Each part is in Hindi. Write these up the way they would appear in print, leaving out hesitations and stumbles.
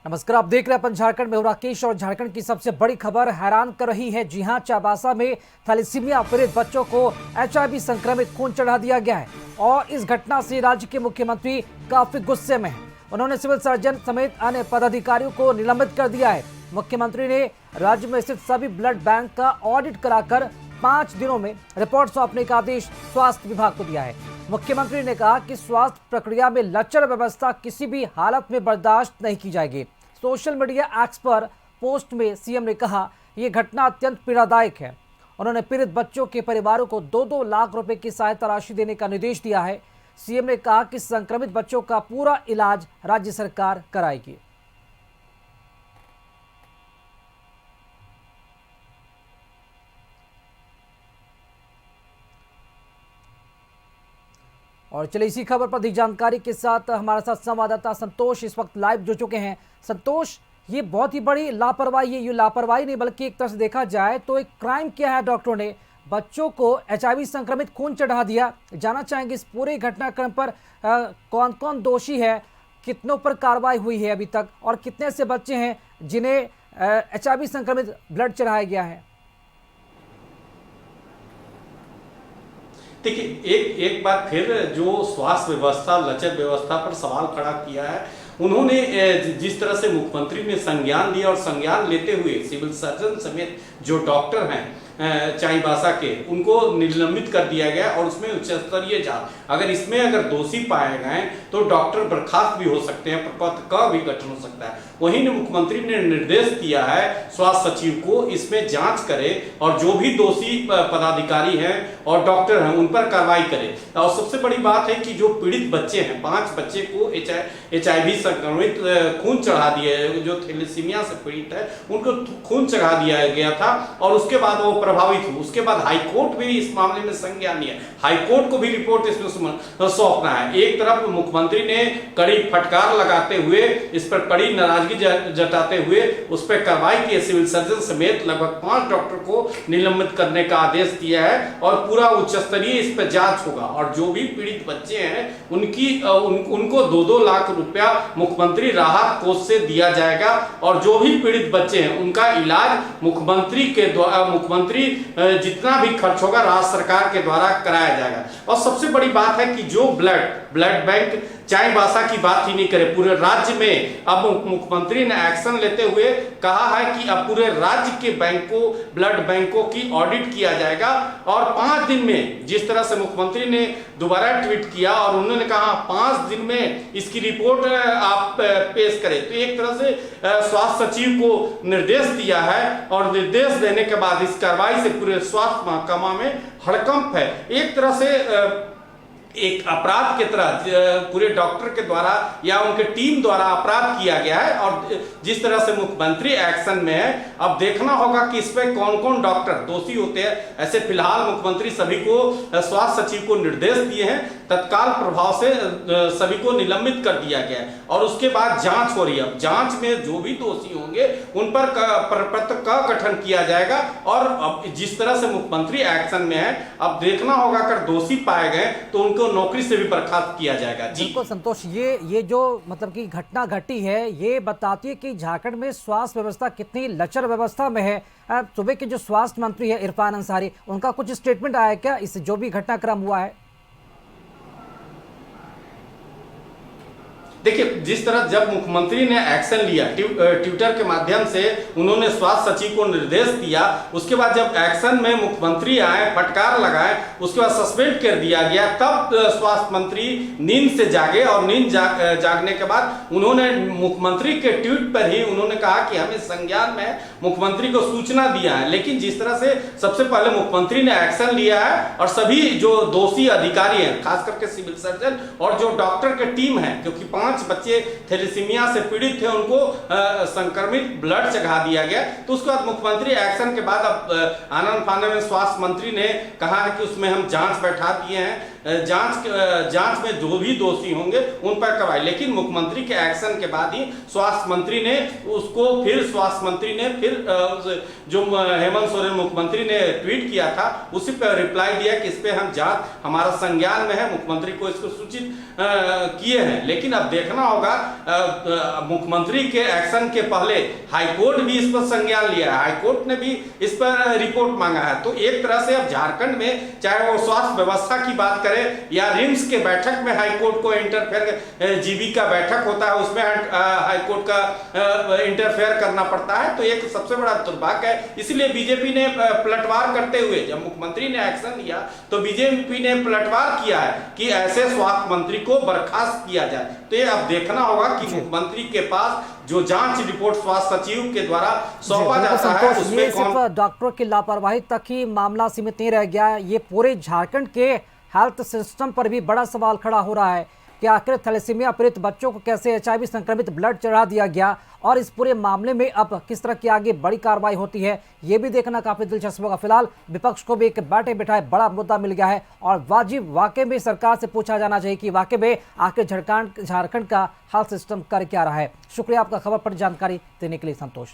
नमस्कार, आप देख रहे हैं अपन झारखंड में। राकेश और झारखंड की सबसे बड़ी खबर हैरान कर रही है। जी हां, चाईबासा में थैलेसीमिया पीड़ित बच्चों को HIV संक्रमित खून चढ़ा दिया गया है और इस घटना से राज्य के मुख्यमंत्री काफी गुस्से में हैं। उन्होंने सिविल सर्जन समेत अन्य पदाधिकारियों को निलंबित कर दिया है। मुख्यमंत्री ने राज्य में स्थित सभी ब्लड बैंक का ऑडिट कराकर 5 दिनों में रिपोर्ट सौंपने का आदेश स्वास्थ्य विभाग को दिया है। मुख्यमंत्री ने कहा कि स्वास्थ्य प्रक्रिया में लचर व्यवस्था किसी भी हालत में बर्दाश्त नहीं की जाएगी। सोशल मीडिया एक्स पर पोस्ट में सीएम ने कहा, यह घटना अत्यंत पीड़ादायक है। उन्होंने पीड़ित बच्चों के परिवारों को 2-2 लाख रुपए की सहायता राशि देने का निर्देश दिया है। सीएम ने कहा कि संक्रमित बच्चों का पूरा इलाज राज्य सरकार कराएगी। और चलिए इसी खबर पर अधिक जानकारी के साथ हमारे साथ संवाददाता संतोष इस वक्त लाइव जुड़ चुके हैं। संतोष, ये बहुत ही बड़ी लापरवाही है। ये लापरवाही नहीं बल्कि एक तरह से देखा जाए तो एक क्राइम किया है। डॉक्टरों ने बच्चों को HIV संक्रमित खून चढ़ा दिया। जानना चाहेंगे इस पूरे घटनाक्रम पर कौन कौन दोषी है, कितनों पर कार्रवाई हुई है अभी तक, और कितने से बच्चे हैं जिन्हें HIV संक्रमित ब्लड चढ़ाया गया है। देखिए, एक बार फिर जो स्वास्थ्य व्यवस्था, लचर व्यवस्था पर सवाल खड़ा किया है, उन्होंने जिस तरह से मुख्यमंत्री ने संज्ञान लिया और संज्ञान लेते हुए सिविल सर्जन समेत जो डॉक्टर हैं चाईबासा के, उनको निलंबित कर दिया गया और उसमें उच्च स्तरीय जांच, अगर दोषी पाए गए तो डॉक्टर बर्खास्त भी हो सकते हैं, पद का भी गठन हो सकता है। वहीं मुख्यमंत्री ने निर्देश दिया है स्वास्थ्य सचिव को इसमें जांच करे और जो भी दोषी पदाधिकारी हैं और डॉक्टर हैं उन पर कार्रवाई करे। और सबसे बड़ी बात है कि जो पीड़ित बच्चे हैं, 5 बच्चे को HIV संक्रमित खून चढ़ा दिया, जो थैलेसीमिया से पीड़ित है उनको खून चढ़ा दिया गया था और उसके बाद वो प्रभावित हुए। उसके बाद हाईकोर्ट भी इस मामले में संज्ञान लिया, हाईकोर्ट को भी रिपोर्ट इसमें सौंपना है। एक तरफ मुख्यमंत्री ने कड़ी फटकार लगाते हुए, इस पर कड़ी नाराजगी जताते हुए उस पर कार्रवाई की, सिविल सर्जन समेत लगभग 5 डॉक्टर को निलंबित करने का आदेश दिया है और पूरा उच्च स्तरीय इस पर जांच होगा। और जो भी पीड़ित बच्चे हैं उनको 2-2 लाख रुपया मुख्यमंत्री राहत कोष से दिया जाएगा और जो भी पीड़ित बच्चे हैं उनका इलाज मुख्यमंत्री जितना भी खर्च होगा राज्य सरकार के द्वारा कराया जाएगा। और सबसे बड़ी बात है कि जो ब्लड बैंक चाईबासा की बात ही नहीं करे, पूरे राज्य में अब मुख्यमंत्री ने एक्शन लेते हुए कहा है कि अब पूरे राज्य के ब्लड बैंकों की ऑडिट किया जाएगा और 5 दिन में, जिस तरह से मुख्यमंत्री ने दोबारा ट्वीट किया और उन्होंने कहा 5 दिन में इसकी रिपोर्ट आप पेश करें, तो एक तरह से स्वास्थ्य सचिव को निर्देश दिया है और निर्देश देने के बाद इस कार्रवाई से पूरे स्वास्थ्य महकमा में हड़कंप है। एक तरह से एक अपराध की तरह पूरे डॉक्टर के द्वारा या उनके टीम द्वारा अपराध किया गया है और जिस तरह से मुख्यमंत्री एक्शन में है, अब देखना होगा कि इसमें कौन कौन डॉक्टर दोषी होते हैं। ऐसे फिलहाल मुख्यमंत्री सभी को, स्वास्थ्य सचिव को निर्देश दिए हैं, तत्काल प्रभाव से सभी को निलंबित कर दिया गया है और उसके बाद जांच हो रही है। अब जांच में जो भी दोषी होंगे उन पर प्रपत्र का गठन किया जाएगा और अब जिस तरह से मुख्यमंत्री एक्शन में है, अब देखना होगा अगर दोषी पाए गए तो उनको नौकरी से भी बर्खास्त किया जाएगा। जी बिल्कुल संतोष, ये जो मतलब की घटना घटी है ये बताती है कि झारखंड में स्वास्थ्य व्यवस्था कितनी लचर व्यवस्था में है। सुबह के जो स्वास्थ्य मंत्री है इरफान अंसारी, उनका कुछ स्टेटमेंट आया क्या इस जो भी घटनाक्रम हुआ है? देखिए, जिस तरह जब मुख्यमंत्री ने एक्शन लिया ट्विटर के माध्यम से, उन्होंने स्वास्थ्य सचिव को निर्देश दिया, उसके बाद जब एक्शन में मुख्यमंत्री आए, फटकार लगाए, उसके बाद सस्पेंड कर दिया गया, तब स्वास्थ्य मंत्री नींद से जागे और नींद जागने के बाद उन्होंने मुख्यमंत्री के ट्वीट पर ही उन्होंने कहा कि हमें संज्ञान में मुख्यमंत्री को सूचना दिया है। लेकिन जिस तरह से सबसे पहले मुख्यमंत्री ने एक्शन लिया है और सभी जो दोषी अधिकारी हैं, खास करके सिविल सर्जन और जो डॉक्टर की टीम है, क्योंकि 5 बच्चे थैलेसीमिया से पीड़ित थे, उनको संक्रमित ब्लड चढ़ा दिया गया। तो उसके बाद मुख्यमंत्री एक्शन के बाद अब आनन फानन में स्वास्थ्य मंत्री ने कहा है कि उसमें हम जांच बैठा दिए हैं जांच में जो भी दोषी होंगे उन पर कार्रवाई। लेकिन मुख्यमंत्री के एक्शन के बाद ही स्वास्थ्य मंत्री ने जो हेमंत सोरेन मुख्यमंत्री ने ट्वीट किया था उसी पर रिप्लाई दिया कि इस पे हम जांच हमारा संज्ञान में है, मुख्यमंत्री को इसको सूचित किए हैं। लेकिन अब देखना होगा, मुख्यमंत्री के एक्शन के पहले हाईकोर्ट भी इस पर संज्ञान लिया है, हाईकोर्ट ने भी इस पर रिपोर्ट मांगा है। तो एक तरह से अब झारखंड में चाहे वो स्वास्थ्य व्यवस्था की बात करें या रिम्स के बैठक में हाईकोर्ट को इंटरफेयर, जीबी का बैठक होता है उसमें हाईकोर्ट का इंटरफेयर करना पड़ता है, तो एक सबसे बड़ा दुर्भाग्य है। इसलिए बीजेपी ने पलटवार करते हुए, जब मुख्यमंत्री ने एक्शन लिया तो बीजेपी ने पलटवार किया है कि ऐसे स्वास्थ्य मंत्री को बर्खास्त किया जाए। तो ये अब देखना होगा कि मुख्यमंत्री के पास जो जांच रिपोर्ट स्वास्थ्य सचिव के द्वारा सौंपा जाता है उसमें सिर्फ डॉक्टरों की लापरवाही तक ही मामला सीमित नहीं रह गया है, ये पूरे झारखंड के हेल्थ सिस्टम पर भी बड़ा सवाल खड़ा हो रहा है कि आखिर थैलेसीमिया पीड़ित बच्चों को कैसे HIV संक्रमित ब्लड चढ़ा दिया गया और इस पूरे मामले में अब किस तरह की आगे बड़ी कार्रवाई होती है, ये भी देखना काफी दिलचस्प होगा। फिलहाल विपक्ष को भी एक बैठे बिठाए बड़ा मुद्दा मिल गया है और वाकई में सरकार से पूछा जाना चाहिए कि वाकई में आखिर झारखंड का हेल्थ सिस्टम कर क्या रहा है। शुक्रिया आपका खबर पर जानकारी देने के लिए संतोष।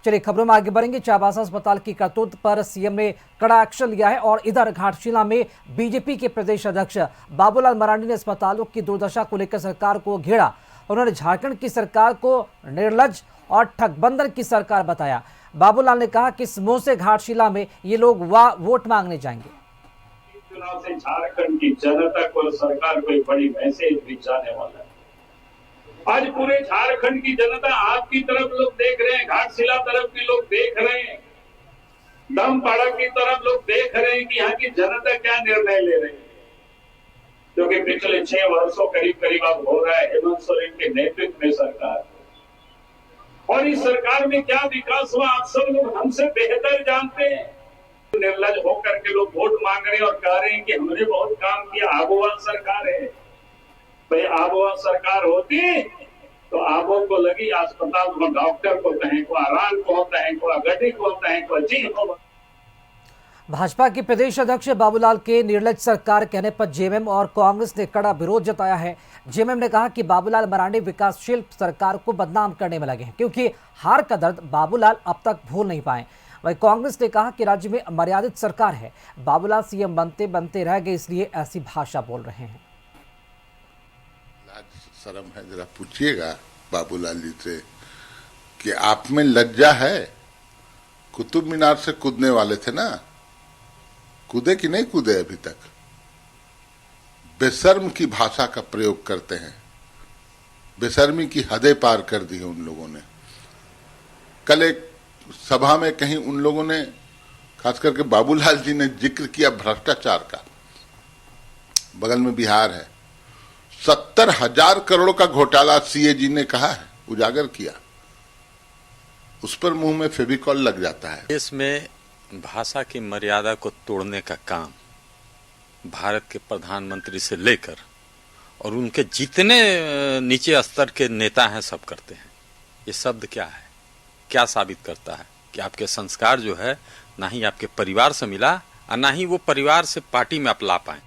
चलिए खबरों में आगे बढ़ेंगे। चाईबासा अस्पताल की करतूत पर सीएम ने कड़ा एक्शन लिया है और इधर घाटशिला में बीजेपी के प्रदेश अध्यक्ष बाबूलाल मरांडी ने अस्पतालों की दुर्दशा को लेकर सरकार को घेरा। उन्होंने झारखंड की सरकार को निर्लज और ठगबंधन की सरकार बताया। बाबूलाल ने कहा कि इस मुंह से घाटशिला में ये लोग वोट मांगने जाएंगे। चुनाव से झारखंड की जनता को, सरकार को एक बड़ी मैसेज भी जाने वाला है। आज पूरे झारखंड की जनता आपकी तरफ लोग देख रहे हैं, घाटशिला तरफ भी लोग देख रहे हैं, दमपाड़ा की तरफ लोग देख रहे हैं कि यहाँ की जनता क्या निर्णय ले रही है। क्योंकि पिछले 6 वर्षों करीब अब हो रहा है हेमंत सोरेन के नेतृत्व में सरकार, और इस सरकार में क्या विकास हुआ आप सब लोग हमसे बेहतर जानते हैं। निर्लज होकर के लोग वोट मांग रहे हैं और कह रहे हैं कि हमने बहुत काम किया, आबोवान सरकार है। भाई आबोवान सरकार होती तो आबो को लगी अस्पताल को, डॉक्टर को कहें, को आराम को होता है, को गड्ढी को होता है, को जी हो। भाजपा के प्रदेश अध्यक्ष बाबूलाल के निर्लज सरकार कहने पर जेएमएम और कांग्रेस ने कड़ा विरोध जताया है। जेएमएम ने कहा कि बाबूलाल मरांडी विकासशील सरकार को बदनाम करने में लगे हैं क्योंकि हार का दर्द बाबूलाल अब तक भूल नहीं पाए। वहीं कांग्रेस ने कहा कि राज्य में मर्यादित सरकार है, बाबूलाल सीएम बनते बनते रह गए इसलिए ऐसी भाषा बोल रहे हैं। शर्म है, जरा पूछिएगा बाबूलाल जी से कि आप में लज्जा है। कुतुब मीनार से कूदने वाले थे ना, कूदे कि नहीं कूदे अभी तक? बेशर्म की भाषा का प्रयोग करते हैं, बेशर्मी की हदें पार कर दी है उन लोगों ने। कल एक सभा में कहीं उन लोगों ने, खास करके बाबूलाल जी ने जिक्र किया भ्रष्टाचार का। बगल में बिहार है, 70,000 करोड़ का घोटाला सीएजी ने कहा है, उजागर किया, उस पर मुंह में फेविकॉल लग जाता है। देश में भाषा की मर्यादा को तोड़ने का काम भारत के प्रधानमंत्री से लेकर और उनके जितने नीचे स्तर के नेता हैं सब करते हैं। ये शब्द क्या है, क्या साबित करता है कि आपके संस्कार जो है ना ही आपके परिवार से मिला और ना ही वो परिवार से पार्टी में आप ला पाए।